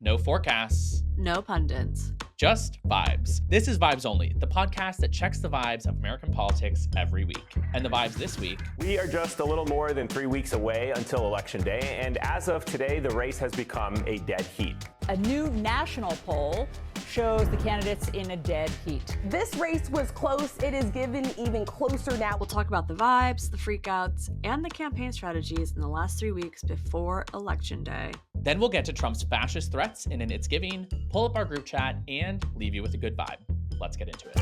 No forecasts, No pundits. just vibes. This is Vibes Only, the podcast that checks the vibes of American politics every week. And the vibes this week. We are just a little more than 3 weeks away until Election Day, and as of today, the race has become a dead heat. A new national poll shows the candidates in a dead heat. This race was close. It is given even closer now. We'll talk about the vibes, the freakouts, and the campaign strategies in the last 3 weeks before Election Day. Then we'll get to Trump's fascist threats in an It's Giving, pull up our group chat, and leave you with a good vibe. Let's get into it.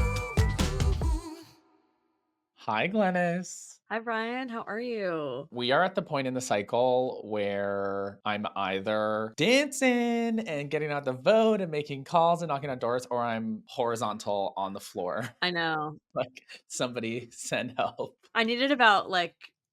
Hi, Glennis. Hi, Brian. How are you? We are at the point in the cycle where I'm either dancing and getting out the vote and making calls and knocking on doors, or I'm horizontal on the floor. I know. Like, somebody send help. I needed about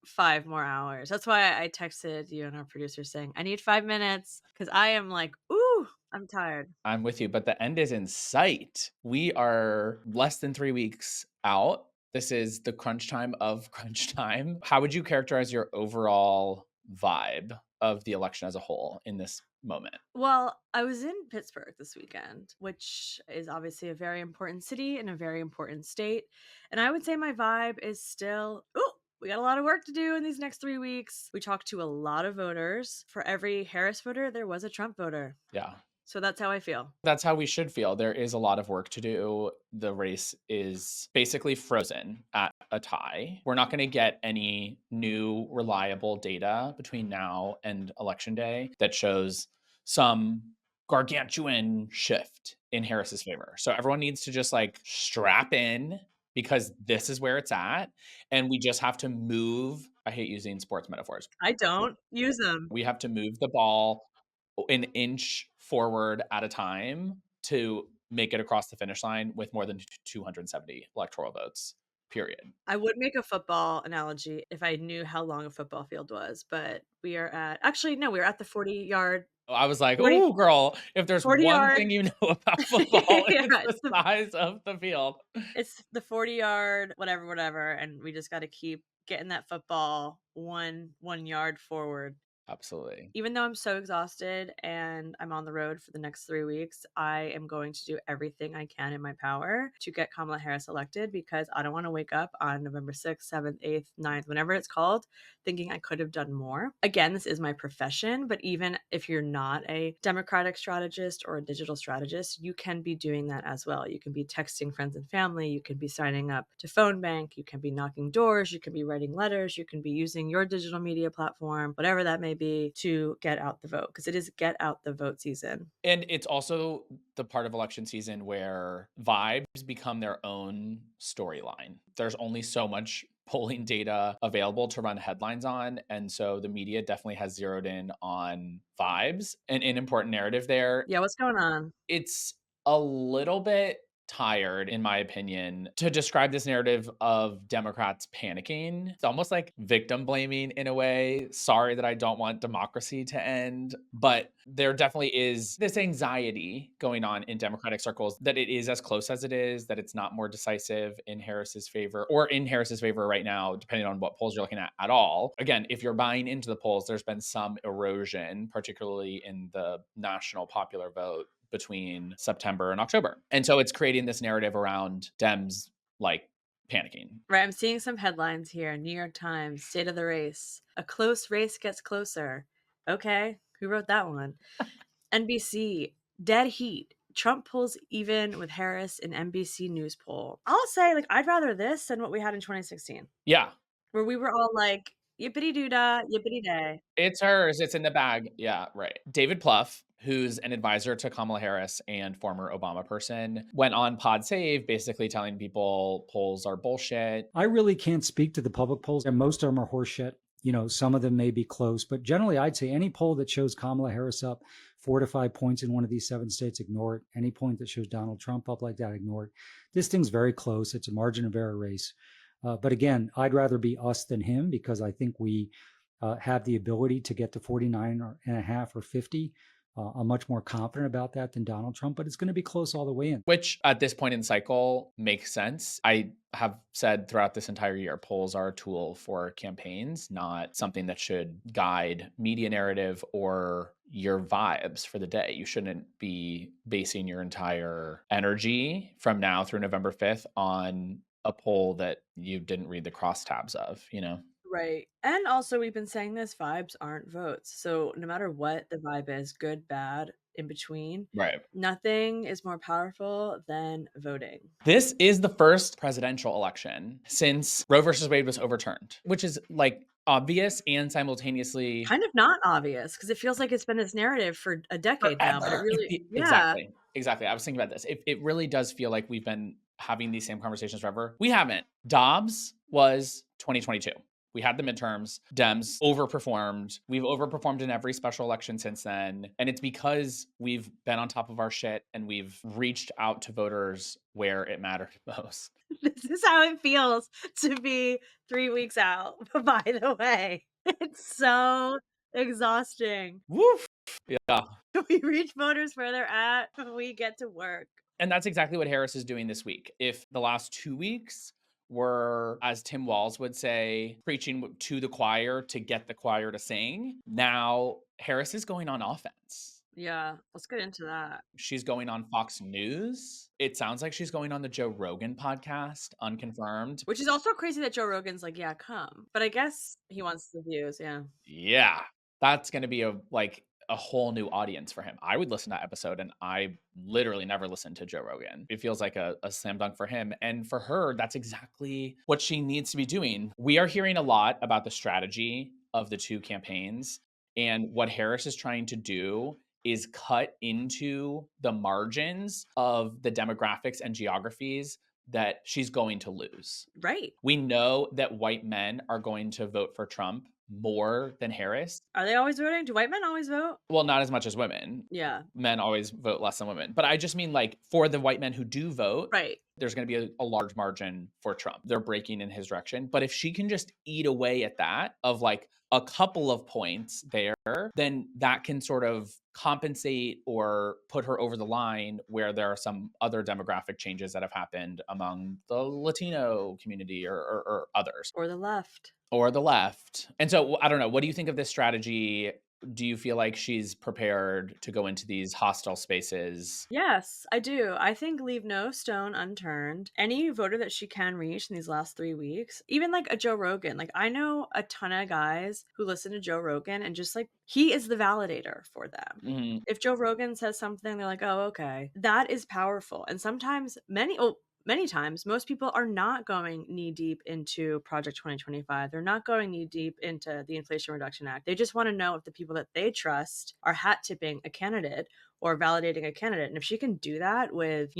5 more hours. That's why I texted you and our producer saying, I need 5 minutes because I am ooh, I'm tired. I'm with you, but the end is in sight. We are less than 3 weeks out. This is the crunch time of crunch time. How would you characterize your overall vibe of the election as a whole in this moment? Well, I was in Pittsburgh this weekend, which is obviously a very important city and a very important state. And I would say my vibe is still, ooh, we got a lot of work to do in these next 3 weeks. We talked to a lot of voters. For every Harris voter, there was a Trump voter. Yeah. So that's how I feel. That's how we should feel. There is a lot of work to do. The race is basically frozen at a tie. We're not going to get any new reliable data between now and Election Day that shows some gargantuan shift in Harris's favor. So everyone needs to just strap in because this is where it's at. And we just have to move. I hate using sports metaphors. I don't use them. We have to move the ball an inch forward at a time to make it across the finish line with more than 270 electoral votes, period. I would make a football analogy if I knew how long a football field was, but we are at, actually, no, we were at the 40-yard. I was like, ooh, girl, if there's one thing you know about football, Yeah, it's the size of the field. It's the 40-yard, whatever, and we just got to keep getting that football one yard forward. Absolutely. Even though I'm so exhausted and I'm on the road for the next 3 weeks, I am going to do everything I can in my power to get Kamala Harris elected because I don't want to wake up on November 6th, 7th, 8th, 9th, whenever it's called, thinking I could have done more. Again, this is my profession, but even if you're not a Democratic strategist or a digital strategist, you can be doing that as well. You can be texting friends and family. You can be signing up to phone bank. You can be knocking doors. You can be writing letters. You can be using your digital media platform, whatever that may be, to get out the vote, because it is get out the vote season. And it's also the part of election season where vibes become their own storyline. There's only so much polling data available to run headlines on. And so the media definitely has zeroed in on vibes. And an important narrative there. Yeah, what's going on? It's a little bit tired, in my opinion, to describe this narrative of Democrats panicking. It's almost like victim blaming in a way. Sorry that I don't want democracy to end. But there definitely is this anxiety going on in Democratic circles that it is as close as it is, that it's not more decisive in Harris's favor or in Harris's favor right now, depending on what polls you're looking at all. Again, if you're buying into the polls, there's been some erosion, particularly in the national popular vote between September and October. And so it's creating this narrative around Dems panicking. Right. I'm seeing some headlines here. New York Times, state of the race. A close race gets closer. Okay. Who wrote that one? NBC, dead heat. Trump pulls even with Harris in NBC News poll. I'll say, I'd rather this than what we had in 2016. Yeah. Where we were all yippity doo dah, yippity day. It's hers. It's in the bag. Yeah, right. David Plouffe, who's an advisor to Kamala Harris and former Obama person, went on Pod Save basically telling people polls are bullshit. I really can't speak to the public polls, and most of them are horseshit. Some of them may be close, but generally I'd say any poll that shows Kamala Harris up 4 to 5 points in one of these 7 states, ignore it. Any point that shows Donald Trump up like that, ignore it. This thing's very close. It's a margin of error race. But again, I'd rather be us than him because I think we have the ability to get to 49 and a half or 50 I'm much more confident about that than Donald Trump, but it's going to be close all the way in. Which at this point in the cycle makes sense. I have said throughout this entire year, polls are a tool for campaigns, not something that should guide media narrative or your vibes for the day. You shouldn't be basing your entire energy from now through November 5th on a poll that you didn't read the crosstabs of, you know? Right. And also, we've been saying this, vibes aren't votes. So no matter what the vibe is, good, bad, in between, Right. nothing is more powerful than voting. This is the first presidential election since Roe versus Wade was overturned, which is like obvious and simultaneously Kind of not obvious because it feels like it's been this narrative for a decade now, but it forever. really, yeah. Exactly. I was thinking about this. It really does feel like we've been having these same conversations forever. We haven't. Dobbs was 2022. We had the midterms. Dems overperformed. We've overperformed in every special election since then. And it's because we've been on top of our shit and we've reached out to voters where it mattered most. This is how it feels to be 3 weeks out, by the way. It's so exhausting. Woof. Yeah. We reach voters where they're at, we get to work. And that's exactly what Harris is doing this week. If the last 2 weeks were, as Tim Walz would say, preaching to the choir to get the choir to sing, now Harris is going on offense. Yeah, let's get into that. She's going on Fox News. It sounds like she's going on the Joe Rogan podcast, unconfirmed. Which is also crazy that Joe Rogan's like, yeah, come. But I guess he wants the views, yeah. Yeah, that's going to be a whole new audience for him. I would listen to that episode, and I literally never listened to Joe Rogan. It feels like a slam dunk for him. And for her, that's exactly what she needs to be doing. We are hearing a lot about the strategy of the two campaigns. And what Harris is trying to do is cut into the margins of the demographics and geographies that she's going to lose. Right. We know that white men are going to vote for Trump more than Harris. Are they always voting? Do white men always vote? Well, not as much as women. Yeah. Men always vote less than women. But I just mean like for the white men who do vote, right, there's going to be a large margin for Trump. They're breaking in his direction. But if she can just eat away at that of like a couple of points there, then that can sort of compensate or put her over the line where there are some other demographic changes that have happened among the Latino community or others. Or the left. Or the left. And so I don't know. What do you think of this strategy? Do you feel like she's prepared to go into these hostile spaces? Yes, I do. I think leave no stone unturned. Any voter that she can reach in these last 3 weeks, even like a Joe Rogan. Like I know a ton of guys who listen to Joe Rogan and just like he is the validator for them. Mm-hmm. If Joe Rogan says something, they're like, oh, okay. That is powerful. And sometimes many times, most people are not going knee deep into Project 2025. They're not going knee deep into the Inflation Reduction Act. They just want to know if the people that they trust are hat tipping a candidate or validating a candidate. And if she can do that with,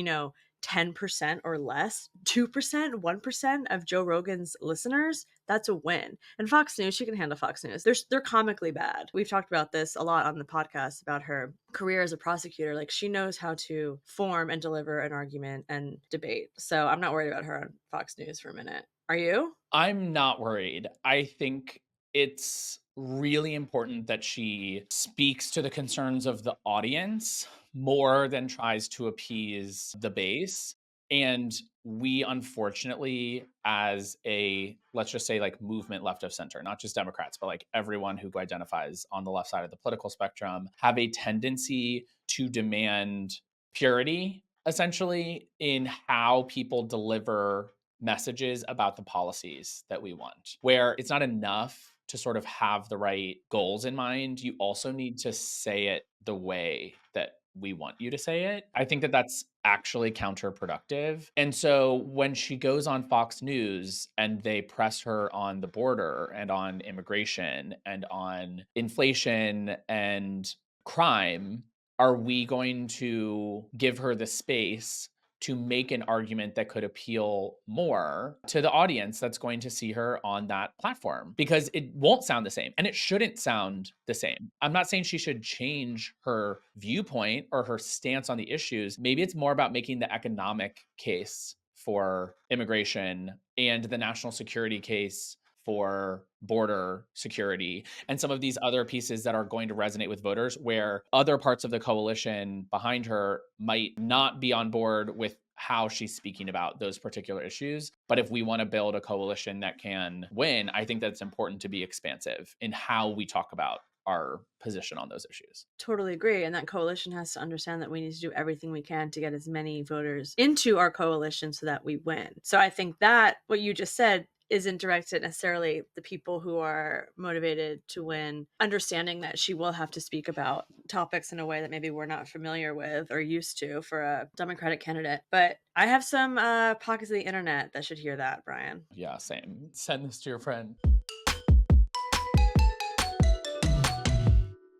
10% or less, 2%, 1% of Joe Rogan's listeners, that's a win. And Fox News, she can handle Fox News. They're comically bad. We've talked about this a lot on the podcast about her career as a prosecutor. Like she knows how to form and deliver an argument and debate. So I'm not worried about her on Fox News for a minute. Are you? I'm not worried. I think it's really important that she speaks to the concerns of the audience more than tries to appease the base. And we unfortunately, as a, let's just say like movement left of center, not just Democrats, but like everyone who identifies on the left side of the political spectrum, have a tendency to demand purity, essentially, in how people deliver messages about the policies that we want, where it's not enough to sort of have the right goals in mind. You also need to say it the way that we want you to say it. I think that that's actually counterproductive. And so when she goes on Fox News and they press her on the border and on immigration and on inflation and crime, are we going to give her the space to make an argument that could appeal more to the audience that's going to see her on that platform? Because it won't sound the same, and it shouldn't sound the same. I'm not saying she should change her viewpoint or her stance on the issues. Maybe it's more about making the economic case for immigration and the national security case for border security and some of these other pieces that are going to resonate with voters, where other parts of the coalition behind her might not be on board with how she's speaking about those particular issues. But if we want to build a coalition that can win, I think that it's important to be expansive in how we talk about our position on those issues. Totally agree. And that coalition has to understand that we need to do everything we can to get as many voters into our coalition so that we win. So I think that what you just said isn't directed necessarily the people who are motivated to win, understanding that she will have to speak about topics in a way that maybe we're not familiar with or used to for a Democratic candidate. But I have some pockets of the internet that should hear that, Brian. Yeah, same. Send this to your friend.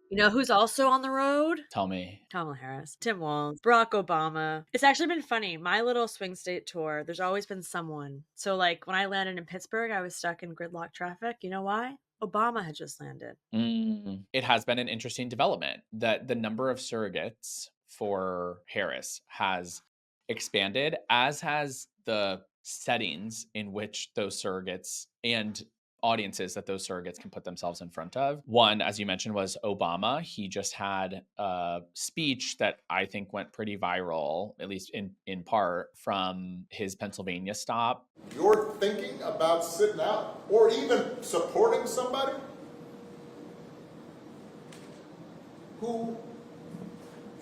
You know who's also on the road? Tell me. Kamala Harris, Tim Walz, Barack Obama. It's actually been funny. My little swing state tour, there's always been someone. So like when I landed in Pittsburgh, I was stuck in gridlock traffic. You know why? Obama had just landed. It has been an interesting development that the number of surrogates for Harris has expanded, as has the settings in which those surrogates and audiences that those surrogates can put themselves in front of. One, as you mentioned, was Obama. He just had a speech that I think went pretty viral, at least in part, from his Pennsylvania stop. You're thinking about sitting out or even supporting somebody who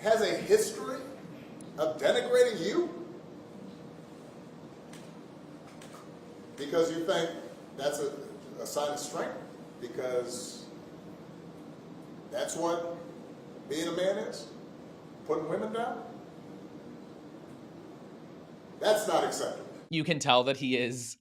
has a history of denigrating you because you think that's a sign of strength, because that's what being a man is, putting women down. That's not acceptable. You can tell that he is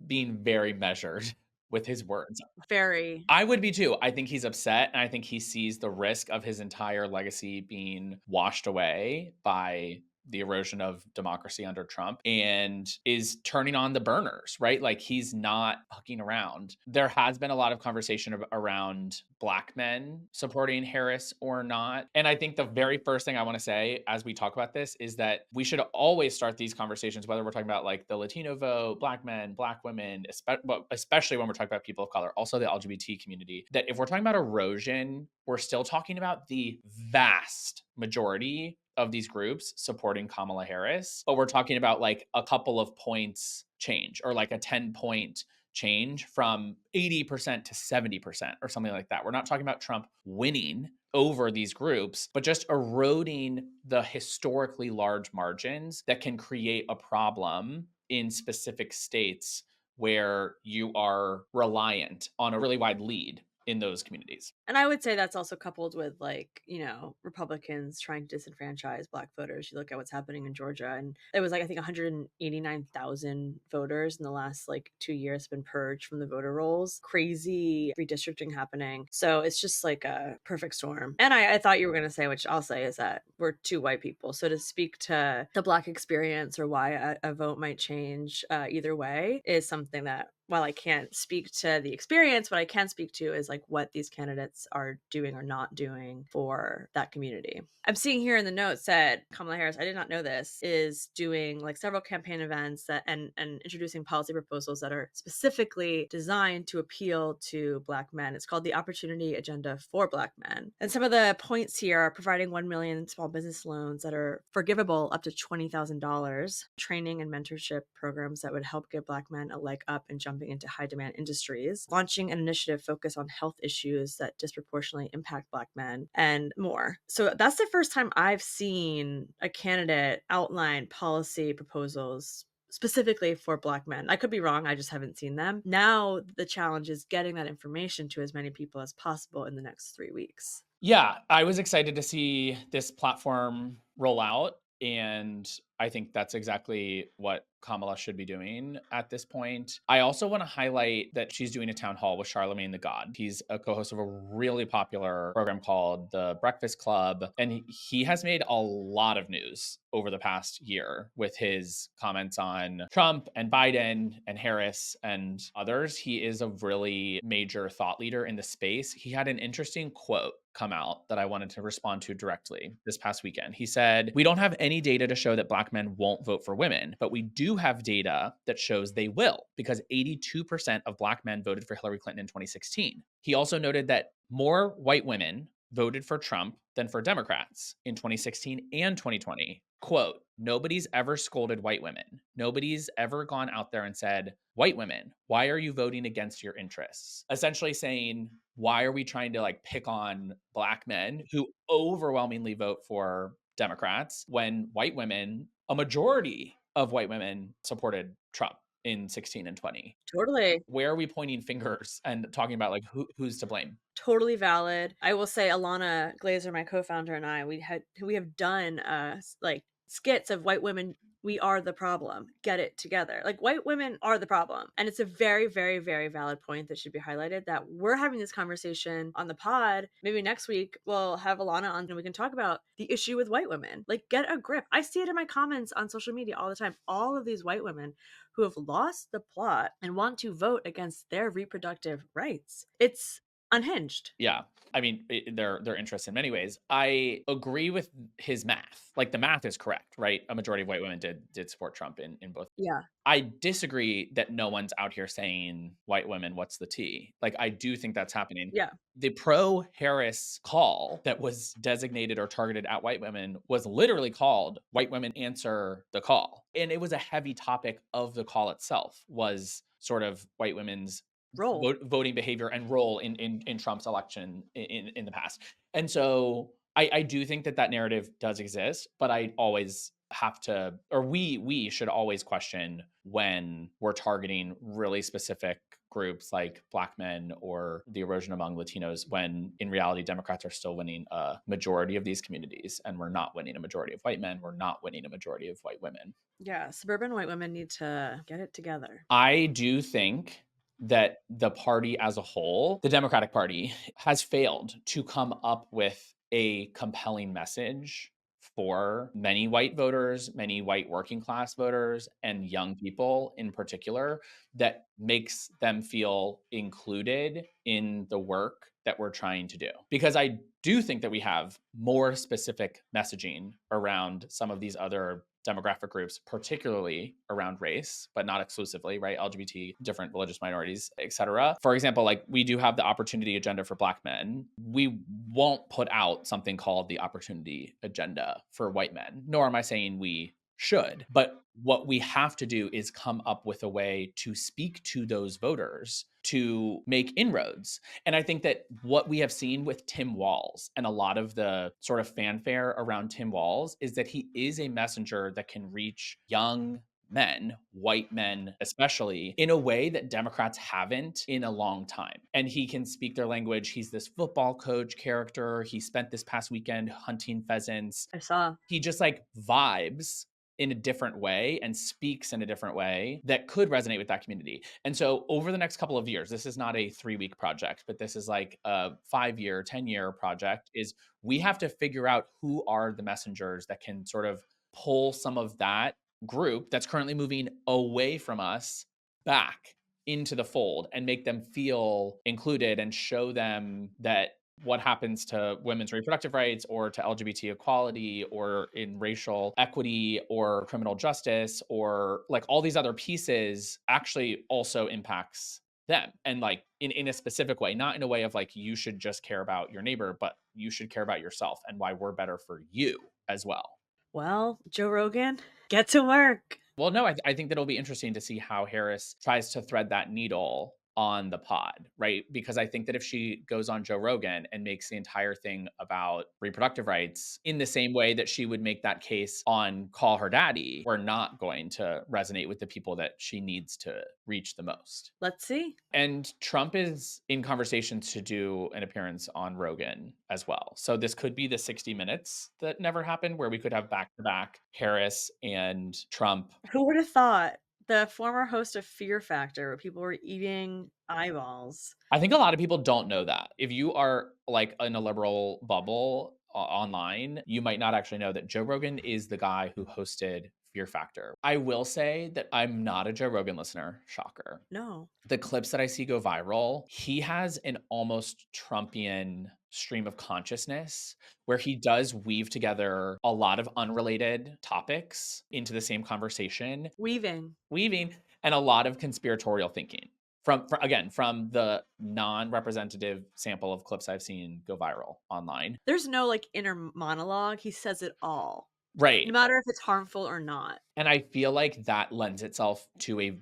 being very measured with his words. Very. I would be too. I think he's upset, and I think he sees the risk of his entire legacy being washed away by the erosion of democracy under Trump, and is turning on the burners, right? Like he's not fucking around. There has been a lot of conversation around Black men supporting Harris or not. And I think the very first thing I want to say as we talk about this is that we should always start these conversations, whether we're talking about like the Latino vote, Black men, Black women, especially when we're talking about people of color, also the LGBT community, that if we're talking about erosion, we're still talking about the vast majority of these groups supporting Kamala Harris, but we're talking about like a couple of points change, or like a 10-point change from 80% to 70% or something like that. We're not talking about Trump winning over these groups, but just eroding the historically large margins that can create a problem in specific states where you are reliant on a really wide lead in those communities. And I would say that's also coupled with like, you know, Republicans trying to disenfranchise Black voters. You look at what's happening in Georgia, and it was like, I think 189,000 voters in the last like 2 years have been purged from the voter rolls. Crazy redistricting happening. So it's just like a perfect storm. And I thought you were going to say, which I'll say, is that we're two white people. So to speak to the Black experience or why a vote might change either way is something that, while I can't speak to the experience, what I can speak to is like what these candidates are doing or not doing for that community. I'm seeing here in the notes that Kamala Harris, I did not know this, is doing like several campaign events that and introducing policy proposals that are specifically designed to appeal to Black men. It's called the Opportunity Agenda for Black Men. And some of the points here are providing 1 million small business loans that are forgivable up to $20,000, training and mentorship programs that would help give Black men a leg up in jumping into high demand industries, launching an initiative focused on health issues that disproportionately impact Black men, and more. So that's the first time I've seen a candidate outline policy proposals specifically for Black men. I could be wrong. I just haven't seen them. Now the challenge is getting that information to as many people as possible in the next 3 weeks. Yeah, I was excited to see this platform roll out, and I think that's exactly what Kamala should be doing at this point. I also want to highlight that she's doing a town hall with Charlamagne the God. He's a co-host of a really popular program called The Breakfast Club, and he has made a lot of news over the past year with his comments on Trump and Biden and Harris and others. He is a really major thought leader in the space. He had an interesting quote come out that I wanted to respond to directly this past weekend. He said, "We don't have any data to show that Black black men won't vote for women, but we do have data that shows they will, because 82% of black men voted for Hillary Clinton in 2016. He also noted that more white women voted for Trump than for Democrats in 2016 and 2020. Quote, nobody's ever scolded white women. Nobody's ever gone out there and said, white women, why are you voting against your interests? Essentially saying, why are we trying to like pick on black men who overwhelmingly vote for Democrats when white women, a majority of white women supported Trump in 16 and 20? Totally. Where are we pointing fingers and talking about like who's to blame? Totally valid. I will say Alana Glazer, my co-founder, and I, we have done like skits of white women. We are the problem. Get it together. Like white women are the problem. And it's a very, very, very valid point that should be highlighted, that we're having this conversation on the pod. Maybe next week we'll have Alana on and we can talk about the issue with white women. Like, get a grip. I see it in my comments on social media all the time. All of these white women who have lost the plot and want to vote against their reproductive rights. It's unhinged. Yeah. I mean, they're interests in many ways. I agree with his math. Like the math is correct, right? A majority of white women did support Trump in both. Yeah. I disagree that no one's out here saying white women, what's the tea? Like I do think that's happening. Yeah. The pro-Harris call that was designated or targeted at white women was literally called "White Women Answer the Call." And it was a heavy topic of the call itself, was sort of white women's Role. voting behavior and role in Trump's election in the past. And so I do think that narrative does exist, but I always have to, or we should always question when we're targeting really specific groups like black men or the erosion among Latinos, when in reality, Democrats are still winning a majority of these communities, and we're not winning a majority of white men. We're not winning a majority of white women. Yeah. Suburban white women need to get it together. I do think that the party as a whole, the Democratic Party, has failed to come up with a compelling message for many white voters, many white working class voters, and young people in particular, that makes them feel included in the work that we're trying to do. Because I do think that we have more specific messaging around some of these other demographic groups, particularly around race, but not exclusively, right? LGBT, different religious minorities, etc. For example, like we do have the opportunity agenda for black men. We won't put out something called the opportunity agenda for white men, nor am I saying we should. But what we have to do is come up with a way to speak to those voters to make inroads. And I think that what we have seen with Tim Walz and a lot of the sort of fanfare around Tim Walz is that he is a messenger that can reach young men, white men especially, in a way that Democrats haven't in a long time. And he can speak their language. He's this football coach character. He spent this past weekend hunting pheasants. I saw. He just like vibes in a different way and speaks in a different way that could resonate with that community. And so over the next couple of years, this is not a 3-week project, but this is like a 5-year, 10-year project, is we have to figure out who are the messengers that can sort of pull some of that group that's currently moving away from us back into the fold and make them feel included and show them that what happens to women's reproductive rights or to LGBT equality or in racial equity or criminal justice or like all these other pieces actually also impacts them. And like in a specific way, not in a way of like, you should just care about your neighbor, but you should care about yourself and why we're better for you as well. Well, Joe Rogan, get to work. Well, no, I think that it'll be interesting to see how Harris tries to thread that needle on the pod, right? Because I think that if she goes on Joe Rogan and makes the entire thing about reproductive rights in the same way that she would make that case on Call Her Daddy, we're not going to resonate with the people that she needs to reach the most. Let's see. And Trump is in conversations to do an appearance on Rogan as well. So this could be the 60 Minutes that never happened, where we could have back-to-back Harris and Trump. Who would have thought? The former host of Fear Factor, where people were eating eyeballs. I think a lot of people don't know that. If you are like in a liberal bubble online, you might not actually know that Joe Rogan is the guy who hosted fear factor. I will say that I'm not a Joe Rogan listener. Shocker. No. The clips that I see go viral, he has an almost Trumpian stream of consciousness where he does weave together a lot of unrelated topics into the same conversation, Weaving. and a lot of conspiratorial thinking from the non-representative sample of clips I've seen go viral online. There's no like inner monologue. He says it all. Right. No matter if it's harmful or not. And I feel like that lends itself to a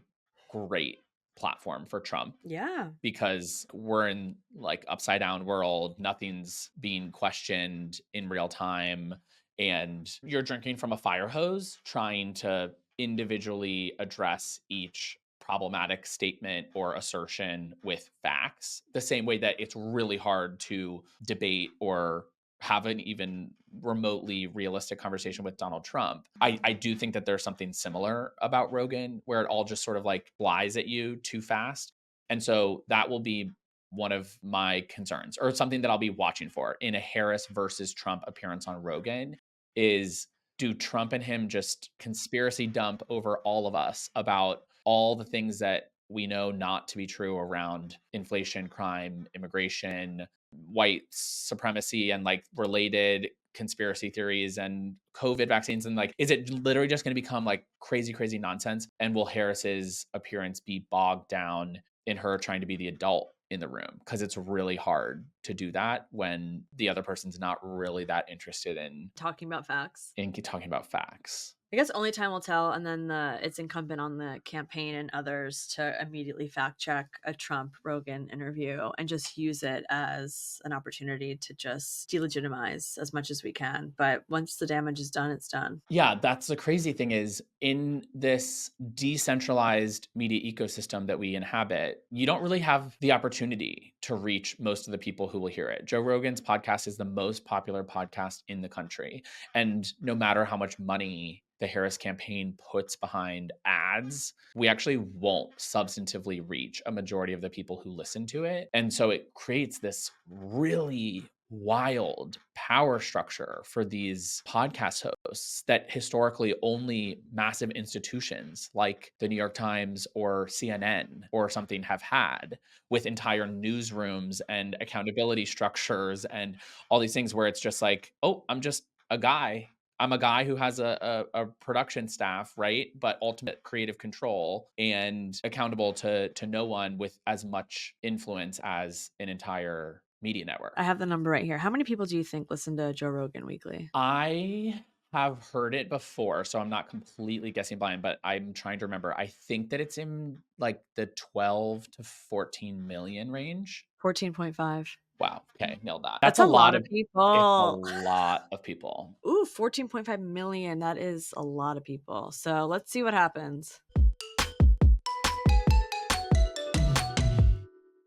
great platform for Trump Yeah. because we're in like upside down world, nothing's being questioned in real time, and you're drinking from a fire hose trying to individually address each problematic statement or assertion with facts, the same way that it's really hard to debate or have an even remotely realistic conversation with Donald Trump. I do think that there's something similar about Rogan where it all just sort of like flies at you too fast. And so that will be one of my concerns, or something that I'll be watching for in a Harris versus Trump appearance on Rogan is, do Trump and him just conspiracy dump over all of us about all the things that we know not to be true around inflation, crime, immigration, white supremacy, and like related conspiracy theories and COVID vaccines? And like, is it literally just going to become like crazy nonsense? And will Harris's appearance be bogged down in her trying to be the adult in the room? Because it's really hard to do that when the other person's not really that interested in Talking about facts. talking about facts. I guess only time will tell, and then it's incumbent on the campaign and others to immediately fact check a Trump Rogan interview and just use it as an opportunity to just delegitimize as much as we can. But once the damage is done, it's done. Yeah, that's the crazy thing is, in this decentralized media ecosystem that we inhabit, you don't really have the opportunity to reach most of the people who will hear it. Joe Rogan's podcast is the most popular podcast in the country. And no matter how much money the Harris campaign puts behind ads, we actually won't substantively reach a majority of the people who listen to it. And so it creates this really wild power structure for these podcast hosts that historically only massive institutions like the New York Times or CNN or something have had, with entire newsrooms and accountability structures and all these things where it's just like, oh, I'm just a guy. I'm a guy who has a production staff, right? But ultimate creative control and accountable to no one with as much influence as an entire media network. I have the number right here. How many people do you think listen to Joe Rogan weekly? I have heard it before, so I'm not completely guessing blind, but I'm trying to remember. I think that it's in like the 12 to 14 million range. 14.5. Wow. Okay, nailed that. That's a lot of people. It's a lot of people. Ooh, 14.5 million. That is a lot of people. So let's see what happens.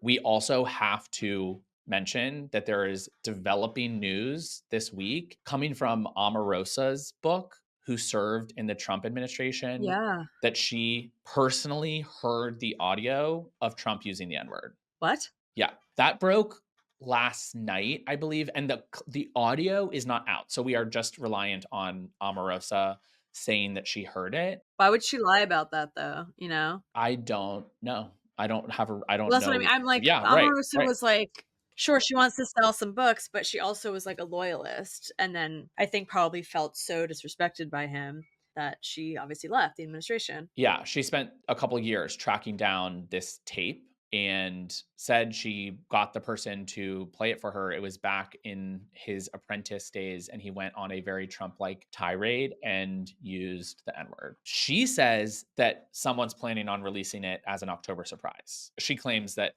We also have to mention that there is developing news this week coming from Omarosa's book, who served in the Trump administration, that she personally heard the audio of Trump using the N-word. What? Yeah, that broke last night, I believe, and the audio is not out. So we are just reliant on Omarosa saying that she heard it. Why would she lie about that though? You know? I don't know. I don't know. That's what I mean. I'm like, yeah, Omarosa was like, sure, she wants to sell some books, but she also was like a loyalist. And then I think probably felt so disrespected by him that she obviously left the administration. Yeah, she spent a couple of years tracking down this tape and said she got the person to play it for her. It was back in his apprentice days, and he went on a very Trump-like tirade and used the N-word. She says that someone's planning on releasing it as an October surprise. She claims that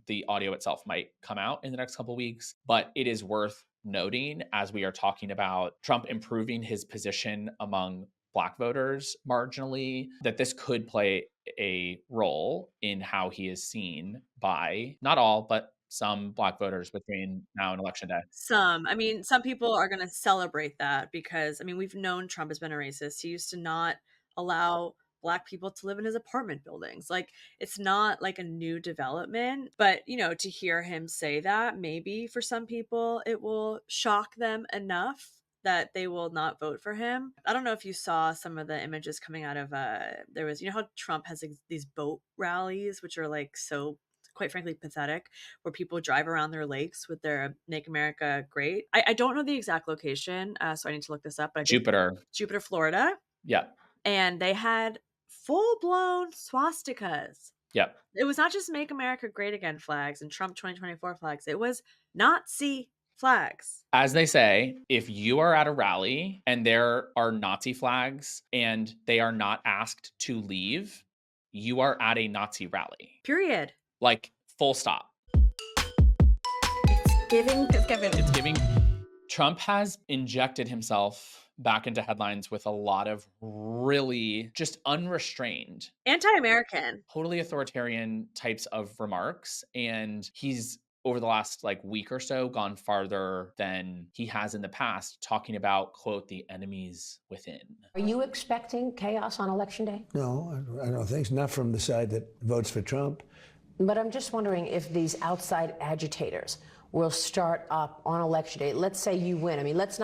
the audio itself might come out in the next couple of weeks, but it is worth noting, as we are talking about Trump improving his position among Black voters marginally, that this could play a role in how he is seen by not all, but some Black voters between now and Election Day. Some. I mean, some people are going to celebrate that because, I mean, we've known Trump has been a racist. He used to not allow Black people to live in his apartment buildings. Like, it's not like a new development, but, you know, to hear him say that, maybe for some people it will shock them enough that they will not vote for him. I don't know if you saw some of the images coming out of there was, you know how Trump has these boat rallies, which are like so quite frankly pathetic, where people drive around their lakes with their Make America Great. I don't know the exact location, so I need to look this up. But Jupiter, Florida. Yeah. And they had full-blown swastikas. Yep. It was not just Make America Great Again flags and Trump 2024 flags. It was Nazi flags. As they say, if you are at a rally and there are Nazi flags and they are not asked to leave, you are at a Nazi rally. Period. Like, full stop. It's giving. Trump has injected himself back into headlines with a lot of really just unrestrained, anti-American, totally authoritarian types of remarks. And he's, over the last week or so, gone farther than he has in the past, talking about, quote, the enemies within. Are you expecting chaos on Election Day? No, I don't think so. Not from the side that votes for Trump. But I'm just wondering if these outside agitators will start up on Election Day. Let's say you win. I mean, let's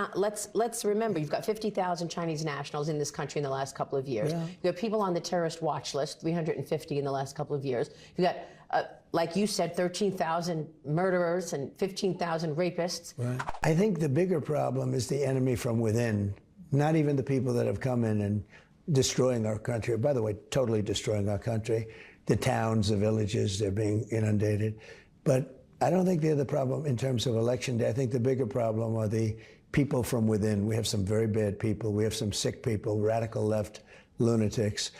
remember, you've got 50,000 Chinese nationals in this country in the last couple of years. Yeah. You've got people on the terrorist watch list, 350 in the last couple of years. You've got, like you said, 13,000 murderers and 15,000 rapists. Right. I think the bigger problem is the enemy from within, not even the people that have come in and destroying our country. By the way, totally destroying our country. The towns, the villages, they're being inundated. But I don't think they're the problem in terms of Election Day. I think the bigger problem are the people from within. We have some very bad people. We have some sick people, radical left lunatics.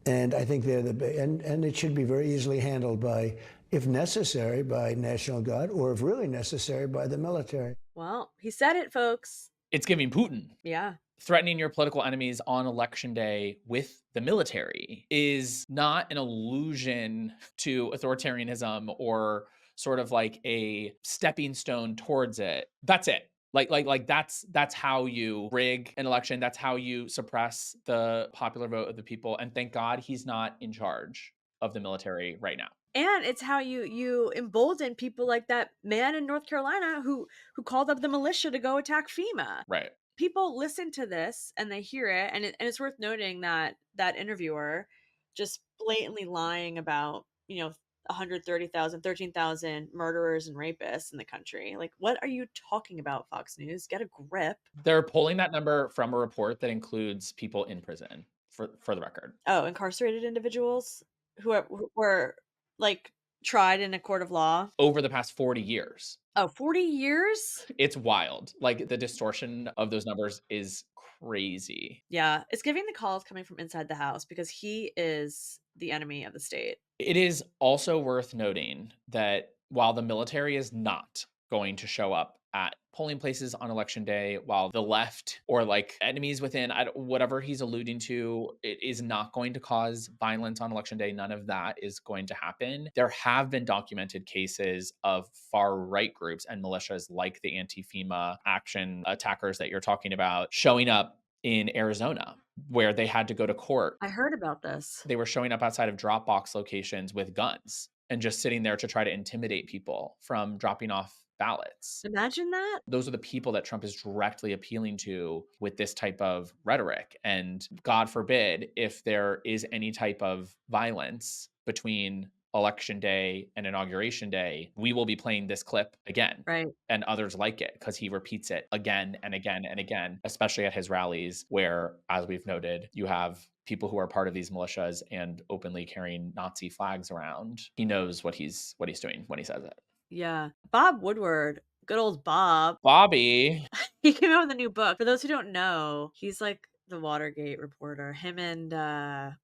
And I think they're and it should be very easily handled by, if necessary, by National Guard, or if really necessary, by the military. Well, he said it, folks. It's giving Putin. Yeah. Threatening your political enemies on Election Day with the military is not an allusion to authoritarianism or sort of like a stepping stone towards it. That's it. Like that's how you rig an election. That's how you suppress the popular vote of the people. And thank God he's not in charge of the military right now. And it's how you embolden people like that man in North Carolina who called up the militia to go attack FEMA. Right. People listen to this and they hear it, and it's worth noting that that interviewer just blatantly lying about 130,000, 13,000 murderers and rapists in the country. Like, what are you talking about, Fox News? Get a grip. They're pulling that number from a report that includes people in prison, for the record. Oh, incarcerated individuals who were like tried in a court of law over the past 40 years. Oh, 40 years? It's wild. Like, the distortion of those numbers is crazy. Yeah, it's giving the calls coming from inside the house because he is the enemy of the state. It is also worth noting that while the military is not going to show up at polling places on Election Day, while the left or enemies within, whatever he's alluding to, it is not going to cause violence on Election Day. None of that is going to happen. There have been documented cases of far-right groups and militias like the anti-FEMA action attackers that you're talking about showing up in Arizona, where they had to go to court. I heard about this. They were showing up outside of Dropbox locations with guns and just sitting there to try to intimidate people from dropping off ballots. Imagine that. Those are the people that Trump is directly appealing to with this type of rhetoric. And God forbid, if there is any type of violence between Election Day and Inauguration Day, we will be playing this clip again. Right. And others like it because he repeats it again and again and again, especially at his rallies where, as we've noted, you have people who are part of these militias and openly carrying Nazi flags around. He knows what he's doing when he says it. Yeah. Bob Woodward, good old Bob. Bobby. He came out with a new book. For those who don't know, he's like the Watergate reporter. Him and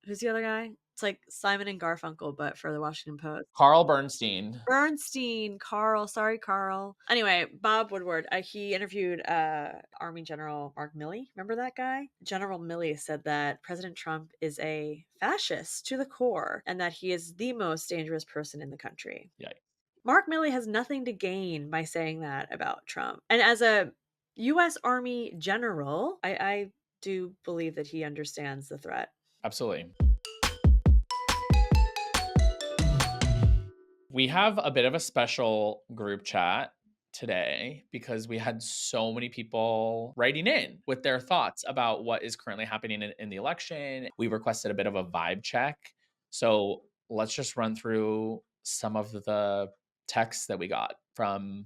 who's the other guy? It's like Simon and Garfunkel, but for the Washington Post. Carl Bernstein. Carl. Sorry, Carl. Anyway, Bob Woodward, he interviewed Army General Mark Milley. Remember that guy? General Milley said that President Trump is a fascist to the core and that he is the most dangerous person in the country. Yikes. Mark Milley has nothing to gain by saying that about Trump. And as a U.S. Army general, I do believe that he understands the threat. Absolutely. We have a bit of a special group chat today because we had so many people writing in with their thoughts about what is currently happening in the election. We requested a bit of a vibe check. So let's just run through some of the texts that we got from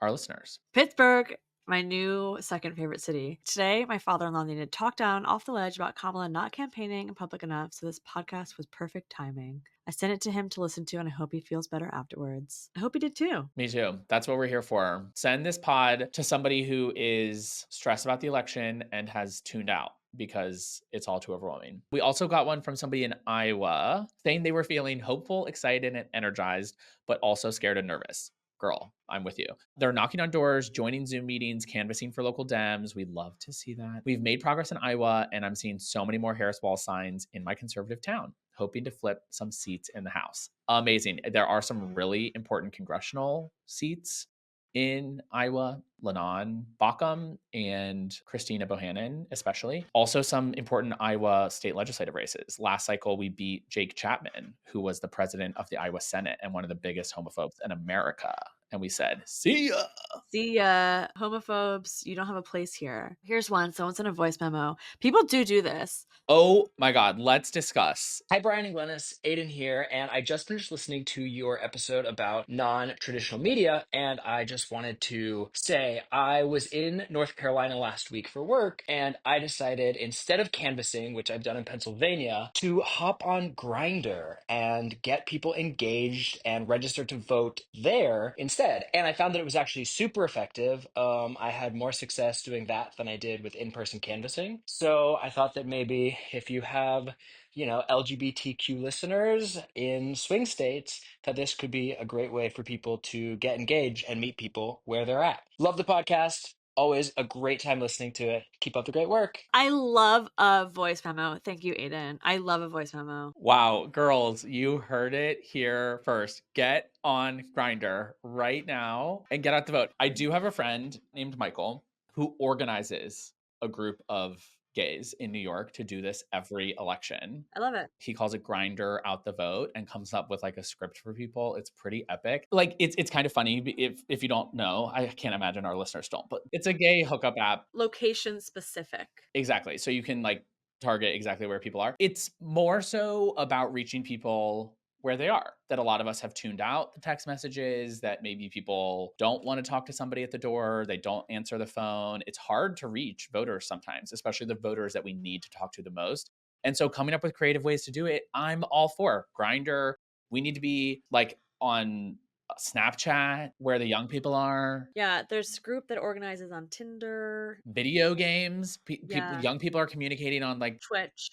our listeners. Pittsburgh, my new second favorite city. Today, my father-in-law needed to talk down off the ledge about Kamala not campaigning in public enough, so this podcast was perfect timing. I sent it to him to listen to, and I hope he feels better afterwards. I hope he did too. Me too. That's what we're here for. Send this pod to somebody who is stressed about the election and has tuned out because it's all too overwhelming. We also got one from somebody in Iowa saying they were feeling hopeful, excited, and energized, but also scared and nervous. Girl, I'm with you. They're knocking on doors, joining Zoom meetings, canvassing for local Dems. We'd love to see that. We've made progress in Iowa, and I'm seeing so many more Harris Wall signs in my conservative town, hoping to flip some seats in the House. Amazing. There are some really important congressional seats in Iowa, Lennon Bockham and Christina Bohannon, especially. Also, some important Iowa state legislative races. Last cycle, we beat Jake Chapman, who was the president of the Iowa Senate and one of the biggest homophobes in America. And we said, see ya. See ya. Homophobes, you don't have a place here. Here's one. Someone sent a voice memo. People do this. Oh my God, let's discuss. Hi, Brian and Glennis. Aiden here, and I just finished listening to your episode about non-traditional media, and I just wanted to say I was in North Carolina last week for work, and I decided instead of canvassing, which I've done in Pennsylvania, to hop on Grindr and get people engaged and registered to vote there instead. And I found that it was actually super effective. I had more success doing that than I did with in-person canvassing. So I thought that maybe if you have LGBTQ listeners in swing states, that this could be a great way for people to get engaged and meet people where they're at. Love the podcast. Always a great time listening to it. Keep up the great work. I love a voice memo. Thank you, Aiden. I love a voice memo. Wow, girls, you heard it here first. Get on Grindr right now and get out the vote. I do have a friend named Michael who organizes a group of gays in New York to do this every election. I love it. He calls it Grindr Out the Vote and comes up with like a script for people. It's pretty epic. Like it's kind of funny if you don't know. I can't imagine our listeners don't, but it's a gay hookup app. Location specific. Exactly. So you can like target exactly where people are. It's more so about reaching people where they are, that a lot of us have tuned out the text messages, that maybe people don't want to talk to somebody at the door, they don't answer the phone. It's hard to reach voters sometimes, especially the voters that we need to talk to the most. And so coming up with creative ways to do it, I'm all for. Grindr, we need to be like on Snapchat, where the young people are. Yeah, there's a group that organizes on Tinder. Video games. Yeah. Young people are communicating on like Twitch.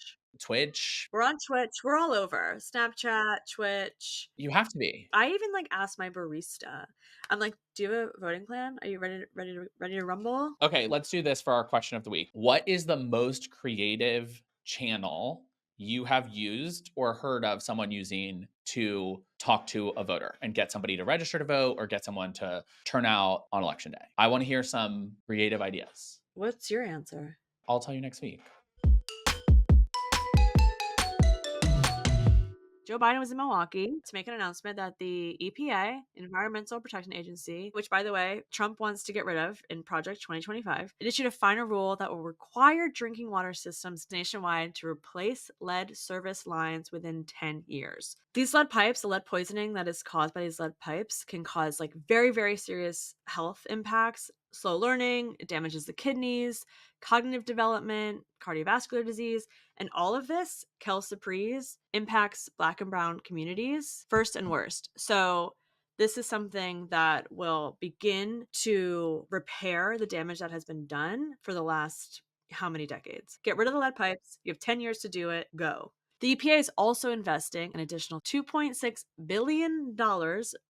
We're on Twitch. We're all over. Snapchat, Twitch. You have to be. I even like asked my barista. I'm like, do you have a voting plan? Are you ready to rumble? Okay, let's do this for our question of the week. What is the most creative channel you have used or heard of someone using to talk to a voter and get somebody to register to vote or get someone to turn out on election day? I want to hear some creative ideas. What's your answer? I'll tell you next week. Joe Biden was in Milwaukee to make an announcement that the EPA, Environmental Protection Agency, which, by the way, Trump wants to get rid of in Project 2025, it issued a final rule that will require drinking water systems nationwide to replace lead service lines within 10 years. These lead pipes, the lead poisoning that is caused by these lead pipes, can cause like very, very serious health impacts. Slow learning, it damages the kidneys, cognitive development, cardiovascular disease, and all of this, Kel Surprise, impacts Black and Brown communities first and worst. So this is something that will begin to repair the damage that has been done for the last how many decades? Get rid of the lead pipes. You have 10 years to do it. Go. The EPA is also investing an additional $2.6 billion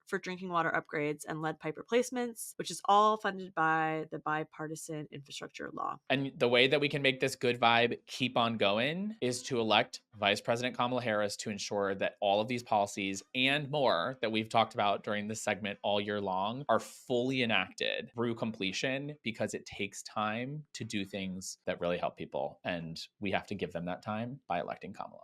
for drinking water upgrades and lead pipe replacements, which is all funded by the bipartisan infrastructure law. And the way that we can make this good vibe keep on going is to elect Vice President Kamala Harris to ensure that all of these policies and more that we've talked about during this segment all year long are fully enacted through completion, because it takes time to do things that really help people. And we have to give them that time by electing Kamala.